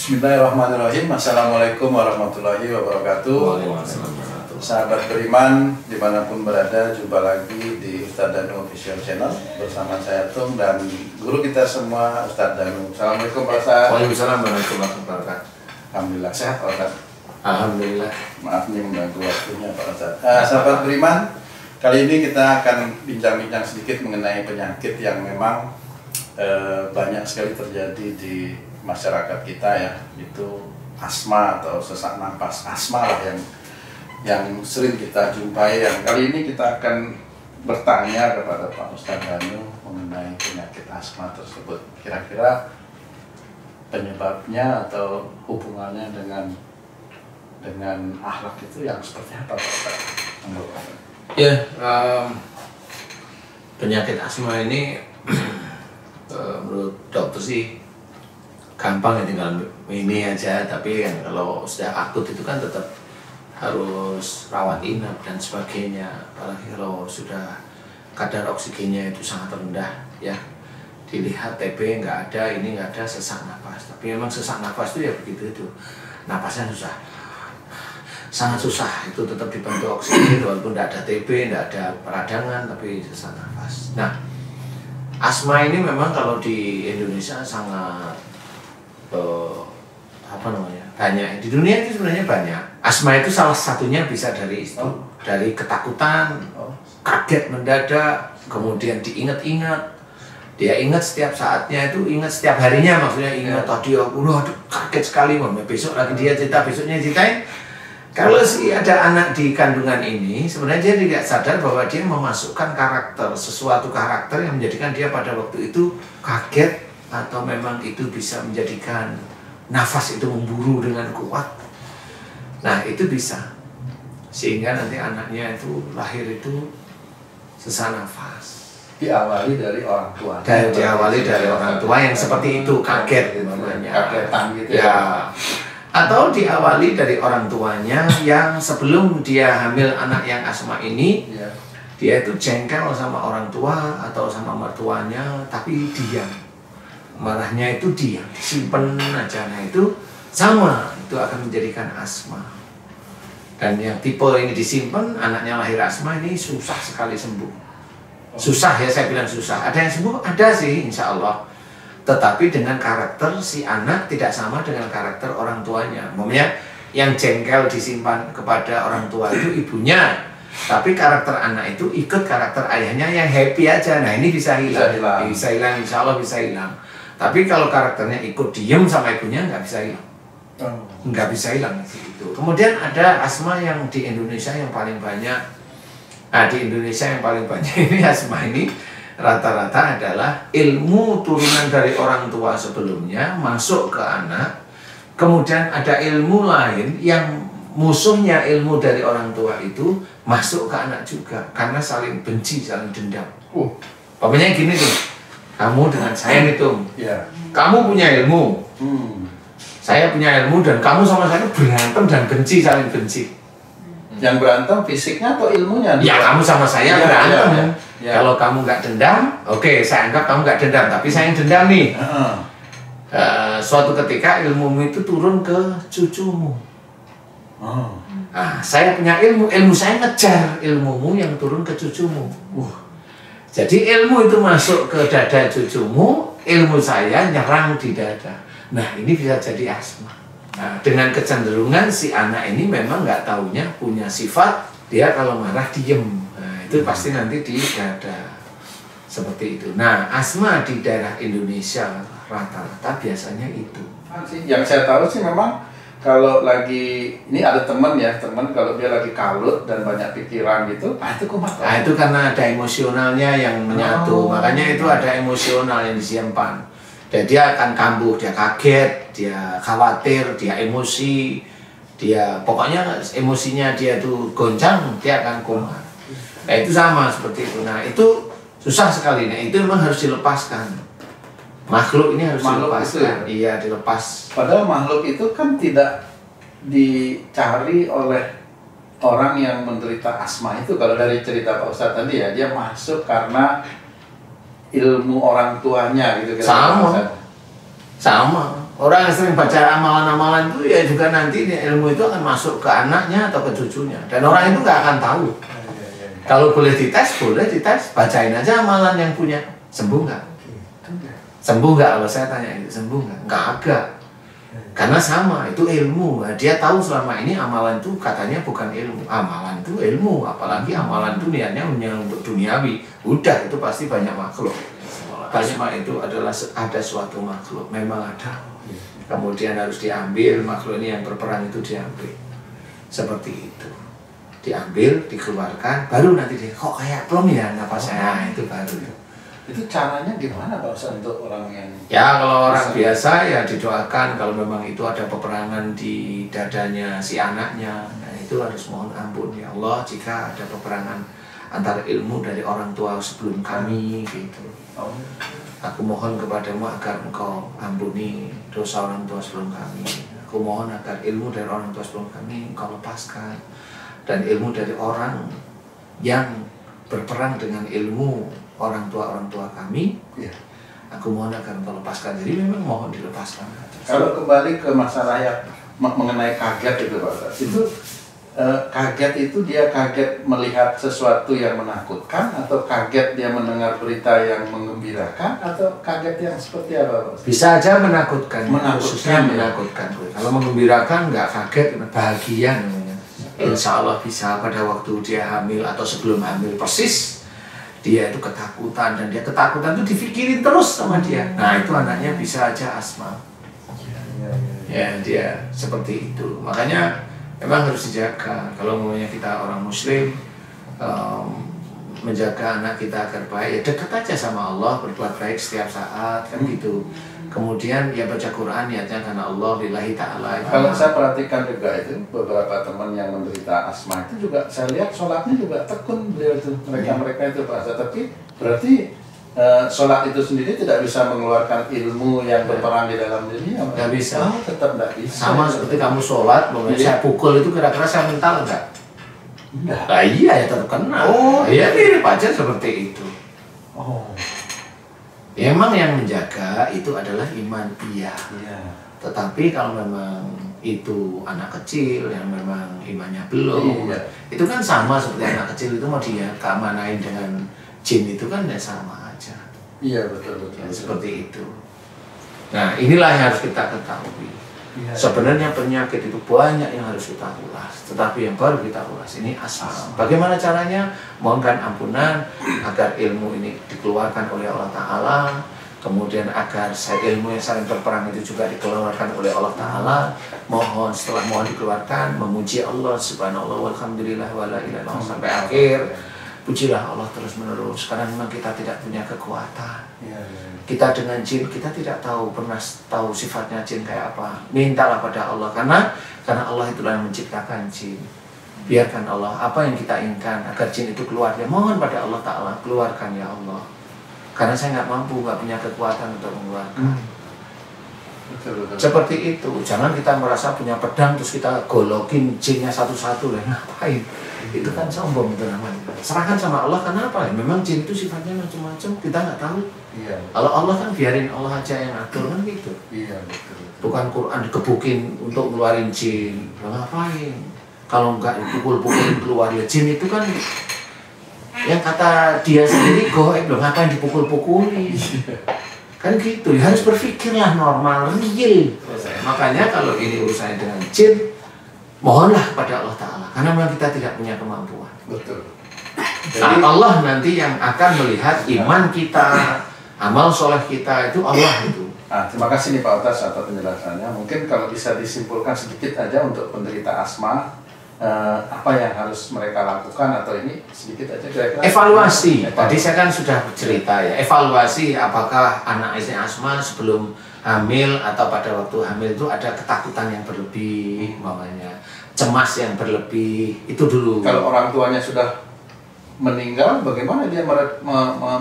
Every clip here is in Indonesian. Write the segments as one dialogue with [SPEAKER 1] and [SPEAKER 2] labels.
[SPEAKER 1] Bismillahirrahmanirrahim. Assalamualaikum warahmatullahi wabarakatuh. Sahabat beriman dimanapun berada, jumpa lagi di Ustadz Danu Official Channel bersama saya Tung dan guru kita semua Ustadz Danu. Assalamualaikum Pak Ustadz.
[SPEAKER 2] Waalaikumsalam warahmatullahi wabarakatuh.
[SPEAKER 1] Alhamdulillah sehat Pak Ustadz.
[SPEAKER 2] Alhamdulillah.
[SPEAKER 1] Maaf nih mengganggu waktunya Pak Ustadz. Sahabat beriman, kali ini kita akan bincang-bincang sedikit mengenai penyakit yang memang banyak sekali terjadi di masyarakat kita ya, itu asma atau sesak napas. Asma lah yang sering kita jumpai. Yang kali ini kita akan bertanya kepada Pak Ustadz Danu mengenai penyakit asma tersebut. Kira-kira penyebabnya atau hubungannya dengan akhlak itu yang seperti apa Pak Ustadz?
[SPEAKER 2] Ya, penyakit asma ini menurut dokter sih gampang ya, tinggal ini aja, tapi kan kalau sudah akut itu kan tetap harus rawat inap dan sebagainya, apalagi kalau sudah kadar oksigennya itu sangat rendah ya, dilihat TB nggak ada, ini nggak ada, sesak nafas. Tapi memang sesak nafas itu ya begitu, itu napasnya susah, sangat susah, itu tetap dibantu oksigen walaupun tidak ada TB, tidak ada peradangan, tapi sesak nafas. Nah, asma ini memang kalau di Indonesia sangat banyak. Di dunia itu sebenarnya banyak. Asma itu salah satunya bisa dari itu, dari ketakutan, kaget mendadak, kemudian diingat-ingat. Dia ingat setiap saatnya, itu ingat setiap harinya, maksudnya ingat tadi aku kaget sekali, besok lagi dia cerita, besoknya ceritain. Kalau si ada anak di kandungan ini, sebenarnya dia tidak sadar bahwa dia memasukkan karakter, sesuatu karakter yang menjadikan dia pada waktu itu kaget, atau memang itu bisa menjadikan nafas itu memburu dengan kuat. Nah, itu bisa. Sehingga nanti anaknya itu lahir itu sesak nafas.
[SPEAKER 1] Diawali dari orang tua.
[SPEAKER 2] Diawali dari orang tua yang seperti itu, kaget namanya.
[SPEAKER 1] Kagetan gitu
[SPEAKER 2] ya. Atau diawali dari orang tuanya yang sebelum dia hamil anak yang asma ini, dia itu jengkel sama orang tua atau sama mertuanya, tapi diam. Marahnya itu diam, disimpan aja. Nah, itu sama, itu akan menjadikan asma. Dan yang tipe ini disimpan, anaknya lahir asma ini susah sekali sembuh. Susah ya, saya bilang susah. Ada yang sembuh? Ada sih, insya Allah. Tetapi dengan karakter si anak tidak sama dengan karakter orang tuanya. Maksudnya yang jengkel disimpan kepada orang tua itu ibunya, tapi karakter anak itu ikut karakter ayahnya yang happy aja. Nah, ini bisa hilang. Bisa hilang, insya Allah bisa hilang. Tapi kalau karakternya ikut diem sama ibunya, nggak bisa hilang. Nggak bisa hilang itu. Kemudian ada asma yang di Indonesia yang paling banyak. Nah, di Indonesia yang paling banyak ini asma ini rata-rata adalah ilmu turunan dari orang tua sebelumnya masuk ke anak. Kemudian ada ilmu lain yang musuhnya ilmu dari orang tua itu masuk ke anak juga, karena saling benci, saling dendam. Pokoknya gini tuh, kamu dengan saya nih Tung, kamu punya ilmu, saya punya ilmu, dan kamu sama saya berantem dan benci, saling benci.
[SPEAKER 1] Yang berantem fisiknya atau ilmunya?
[SPEAKER 2] Ya, kamu sama saya berantem. Kalau kamu nggak dendam, oke, saya anggap kamu nggak dendam, tapi saya yang dendam nih. Suatu ketika ilmumu itu turun ke cucumu. Nah, saya punya ilmu saya ngejar ilmumu yang turun ke cucumu. Jadi ilmu itu masuk ke dada cucumu, ilmu saya nyerang di dada. Nah, ini bisa jadi asma. Nah, dengan kecenderungan si anak ini memang nggak taunya punya sifat dia kalau marah diem. Nah, itu pasti nanti di dada seperti itu. Nah, asma di daerah Indonesia rata-rata biasanya itu.
[SPEAKER 1] Yang saya tahu sih memang kalau lagi ini ada teman kalau dia lagi kalut dan banyak pikiran gitu, itu kumat.
[SPEAKER 2] Nah, itu karena ada emosionalnya yang menyatu. Makanya itu ada emosional yang disimpan. Dan dia akan kambuh, dia kaget, dia khawatir, dia emosi, dia pokoknya emosinya dia tuh goncang, dia akan kumat. Nah, itu sama seperti itu. Nah, itu susah sekali. Nah, itu memang harus dilepaskan. Makhluk ini harus dilepaskan. Iya, dilepas.
[SPEAKER 1] Padahal makhluk itu kan tidak dicari oleh orang yang menderita asma itu. Kalau dari cerita Pak Ustadz tadi ya, dia masuk karena ilmu orang tuanya gitu.
[SPEAKER 2] Sama. Orang yang sering baca amalan-amalan itu ya juga nanti ilmu itu akan masuk ke anaknya atau ke cucunya. Dan orang itu nggak akan tahu. Kalau boleh dites, bacain aja amalan yang punya. Sembuh nggak? Sembuh nggak? Kalau saya tanya itu, sembuh nggak? Nggak agak. Karena sama, itu ilmu. Nah, dia tahu selama ini amalan itu katanya bukan ilmu. Amalan itu ilmu, apalagi amalan itu niatnya hanya untuk duniawi. Udah, itu pasti banyak makhluk. Asma itu adalah ada suatu makhluk, memang ada. Kemudian harus diambil, makhluk ini yang berperan itu diambil. Seperti itu. Diambil, dikeluarkan, baru nanti dia, kok kayak plong ya napas saya, itu baru.
[SPEAKER 1] Itu caranya gimana Pak Ustaz untuk orang yang...
[SPEAKER 2] Ya kalau orang biasa ya didoakan, kalau memang itu ada peperangan di dadanya si anaknya, nah itu harus mohon ampun ya Allah jika ada peperangan antara ilmu dari orang tua sebelum kami gitu. Aku mohon kepadamu agar engkau ampuni dosa orang tua sebelum kami. Aku mohon agar ilmu dari orang tua sebelum kami engkau lepaskan. Dan ilmu dari orang yang berperang dengan ilmu orang tua kami, ya, aku mohon agar engkau lepaskan. Jadi memang mohon dilepaskan.
[SPEAKER 1] Kalau kembali ke masalah yang mengenai kaget itu Pak, itu kaget itu dia kaget melihat sesuatu yang menakutkan, atau kaget dia mendengar berita yang menggembirakan, atau kaget yang seperti apa Pak?
[SPEAKER 2] Bisa aja menakutkan,
[SPEAKER 1] khususnya
[SPEAKER 2] menakutkan. Kalau menggembirakan nggak kaget, bahagia namanya. Insya Allah bisa pada waktu dia hamil atau sebelum hamil persis dia itu ketakutan, dan dia ketakutan itu dipikirin terus sama dia. Nah itu anaknya bisa aja asma. Ya dia seperti itu. Makanya memang harus dijaga. Kalau namanya kita orang Muslim, menjaga anak kita agar baik, ya dekat aja sama Allah, berbuat baik setiap saat kan gitu. Kemudian ya baca Quran niatnya karena Allah lillahi ta'ala.
[SPEAKER 1] Kalau saya perhatikan juga itu beberapa teman yang menderita asma itu juga saya lihat sholatnya juga tekun beliau itu, mereka itu Pak. Tapi berarti sholat itu sendiri tidak bisa mengeluarkan ilmu yang berperang di dalam dirinya.
[SPEAKER 2] Nggak bisa.
[SPEAKER 1] Tetap nggak bisa.
[SPEAKER 2] Sama seperti kamu sholat, saya pukul itu kira-kira saya mental nggak?
[SPEAKER 1] Enggak.
[SPEAKER 2] Nah, iya ya terkena. Oh, iya mirip aja seperti itu.
[SPEAKER 1] Oh.
[SPEAKER 2] Memang yang menjaga itu adalah iman, iya. Tetapi kalau memang itu anak kecil yang memang imannya belum, itu kan sama seperti anak kecil itu mau dia keamanain dengan jin itu kan ya sama aja.
[SPEAKER 1] Iya betul.
[SPEAKER 2] Ya, seperti itu. Nah inilah yang harus kita ketahui. Sebenarnya penyakit itu banyak yang harus kita ulas, tetapi yang baru kita ulas ini asma. Bagaimana caranya? Mohonkan ampunan agar ilmu ini dikeluarkan oleh Allah Ta'ala, kemudian agar ilmu yang saling berperang itu juga dikeluarkan oleh Allah Ta'ala. Mohon setelah mohon dikeluarkan, memuji Allah subhanallah walhamdulillah wala ilaha illallah sampai akhir. Pujilah Allah terus menerus, karena memang kita tidak punya kekuatan. Kita dengan jin, kita tidak pernah tahu sifatnya jin kayak apa. Mintalah pada Allah, karena Allah itulah yang menciptakan jin. Biarkan Allah, apa yang kita inginkan agar jin itu keluar, ya mohon pada Allah Ta'ala, keluarkan ya Allah. Karena saya nggak mampu, nggak punya kekuatan untuk mengeluarkan. Betul. Seperti itu, jangan kita merasa punya pedang terus kita golokin jinnya satu-satu, lah ngapain? Itu kan sombong itu namanya. Serahkan sama Allah, karena apa? Memang jin itu sifatnya macam-macam, kita nggak tahu. Kalau Allah kan biarin Allah aja yang atur kan gitu.
[SPEAKER 1] Betul.
[SPEAKER 2] Bukan Quran dikebukin untuk ngeluarin jin, ngapain? Kalau nggak dipukul-pukulin keluar ya jin itu kan yang kata dia sendiri goib loh, ngapain dipukul-pukulin? Kan gitu, ya harus berpikirlah normal, real. Makanya kalau ini urusannya dengan jin, mohonlah kepada Allah Ta'ala, karena memang kita tidak punya kemampuan.
[SPEAKER 1] Betul.
[SPEAKER 2] Jadi Allah nanti yang akan melihat iman kita, amal soleh kita itu Allah itu.
[SPEAKER 1] Terima kasih nih Pak Utas atas penjelasannya. Mungkin kalau bisa disimpulkan sedikit aja untuk penderita asma, apa yang harus mereka lakukan, atau ini sedikit aja kira-kira.
[SPEAKER 2] Evaluasi. Tadi saya kan sudah bercerita ya. Evaluasi apakah anak asma sebelum hamil atau pada waktu hamil itu ada ketakutan yang berlebih, makanya cemas yang berlebih, itu dulu.
[SPEAKER 1] Kalau orang tuanya sudah meninggal, bagaimana dia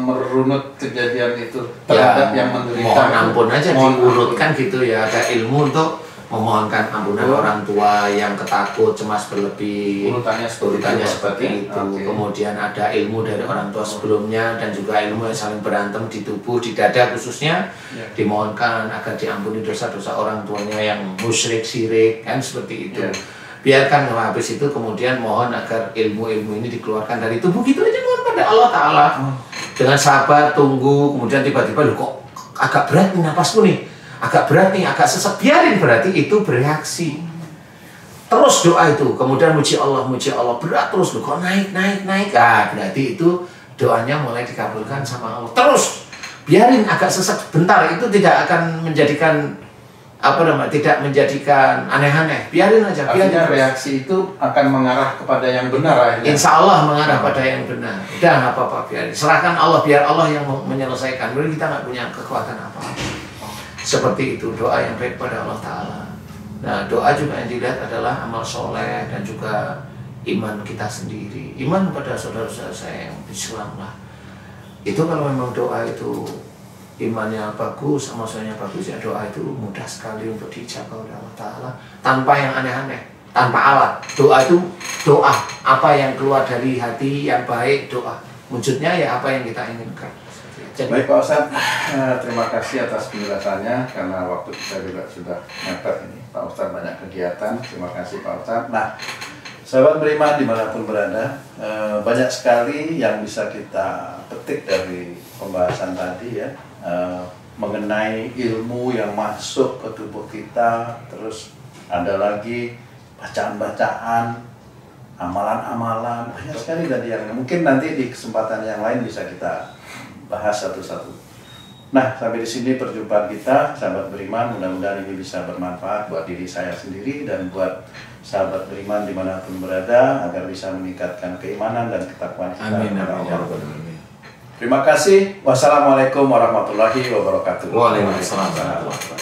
[SPEAKER 1] merunut kejadian itu terhadap yang menderita?
[SPEAKER 2] Mohon ampun aja diurutkan gitu ya. Ada ilmu untuk memohonkan ampunan orang tua yang ketakut, cemas berlebih, urutannya seperti itu. Kemudian ada ilmu dari orang tua sebelumnya dan juga ilmu yang saling berantem di tubuh, di dada khususnya, dimohonkan agar diampuni dosa-dosa orang tuanya yang musyrik, syirik, kan seperti itu. Biarkan habis itu kemudian mohon agar ilmu-ilmu ini dikeluarkan dari tubuh, gitu aja mohon pada Allah Ta'ala. Dengan sabar, tunggu, kemudian tiba-tiba, loh kok agak berat nih napasku nih, agak berat nih, agak sesek, biarin, berarti itu bereaksi. Terus doa itu, kemudian muji Allah, berat terus, loh kok naik, berarti itu doanya mulai dikabulkan sama Allah. Terus, biarin agak sesek bentar, itu tidak akan menjadikan tidak menjadikan aneh-aneh, biarin aja.
[SPEAKER 1] Artinya reaksi itu akan mengarah kepada yang benar akhirnya.
[SPEAKER 2] Insya Allah mengarah pada yang benar. Udah nggak apa-apa, biarin. Serahkan Allah, biar Allah yang menyelesaikan. Berarti kita nggak punya kekuatan apa-apa. Seperti itu doa yang baik pada Allah Ta'ala. Nah, doa juga yang dilihat adalah amal soleh dan juga iman kita sendiri. Iman pada saudara-saudara saya yang Islam lah. Itu kalau memang doa itu imannya bagus, amalnya bagus, ya doa itu mudah sekali untuk dijawab oleh Allah Ta'ala tanpa yang aneh-aneh, tanpa alat. Doa itu doa, apa yang keluar dari hati yang baik, doa wujudnya ya apa yang kita inginkan. Jadi,
[SPEAKER 1] baik Pak Ustadz, terima kasih atas penjelasannya karena waktu kita juga sudah mepet ini. Pak Ustadz banyak kegiatan, terima kasih Pak Ustadz. Nah, sahabat beriman dimanapun berada, banyak sekali yang bisa kita petik dari pembahasan tadi ya. Mengenai ilmu yang masuk ke tubuh kita, terus ada lagi bacaan-bacaan, amalan-amalan, banyak sekali tadi yang mungkin nanti di kesempatan yang lain bisa kita bahas satu-satu. Nah, sampai di sini perjumpaan kita, sahabat beriman. Mudah-mudahan ini bisa bermanfaat buat diri saya sendiri dan buat sahabat beriman dimanapun berada, agar bisa meningkatkan keimanan dan ketakwaan kita.
[SPEAKER 2] Amin.
[SPEAKER 1] Terima kasih. Wassalamualaikum warahmatullahi wabarakatuh.
[SPEAKER 2] Waalaikumsalam.